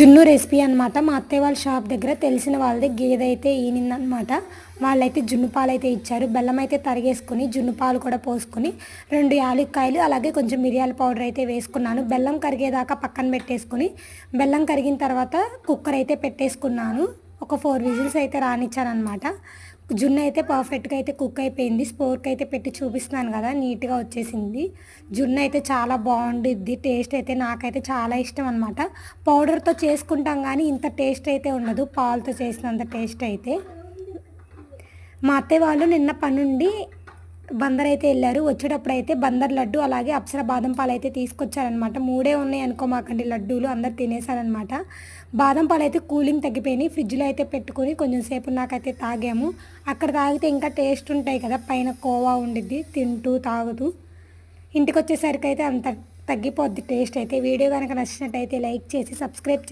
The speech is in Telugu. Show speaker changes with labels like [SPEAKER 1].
[SPEAKER 1] జున్ను రెసిపీ అనమాట. మా అత్తయ్య వాళ్ళ షాప్ దగ్గర తెలిసిన వాళ్ళది గేదె అయితే ఈనిందనమాట. వాళ్ళైతే జున్ను పాలు అయితే ఇచ్చారు. బెల్లం అయితే తరిగేసుకొని జున్ను పాలు కూడా పోసుకొని 2 యాలక్కాయలు అలాగే కొంచెం మిరియాల పౌడర్ అయితే వేసుకున్నాను. బెల్లం కరిగేదాకా పక్కన పెట్టేసుకొని బెల్లం కరిగిన తర్వాత కుక్కర్ అయితే పెట్టేసుకున్నాను. ఒక 4 విజిల్స్ అయితే రానిచ్చానమాట. జున్ను అయితే పర్ఫెక్ట్గా అయితే కుక్ అయిపోయింది. స్పోర్క్ అయితే పెట్టి చూపిస్తున్నాను కదా, నీట్గా వచ్చేసింది. జున్ను అయితే చాలా బాగుండిద్ది. టేస్ట్ అయితే నాకైతే చాలా ఇష్టం అనమాట. పౌడర్తో చేసుకుంటాం కానీ ఇంత టేస్ట్ అయితే ఉండదు పాలతో చేసినంత టేస్ట్ అయితే. మా అత్తయ్య వాళ్ళు నిన్న పనుండి బందర్ అయితే వెళ్ళారు. వచ్చేటప్పుడు అయితే బందర్ లడ్డు అలాగే అప్సర బాదం పాలు అయితే తీసుకొచ్చారనమాట. 3 ఉన్నాయి అనుకోమాకండి, లడ్డూలు అందరు తినేసారనమాట. బాదం పాలు అయితే కూలింగ్ తగ్గిపోయినాయి. ఫ్రిడ్జ్లో అయితే పెట్టుకొని కొంచెం సేపు నాకైతే తాగాము. అక్కడ తాగితే ఇంకా టేస్ట్ ఉంటాయి కదా, పైన కోవా ఉండిద్ది తింటూ తాగుతూ. ఇంటికి వచ్చేసరికి అయితే అంత తగ్గిపోద్ది టేస్ట్ అయితే. వీడియో కనుక నచ్చినట్టయితే లైక్ చేసి సబ్స్క్రైబ్ చేసి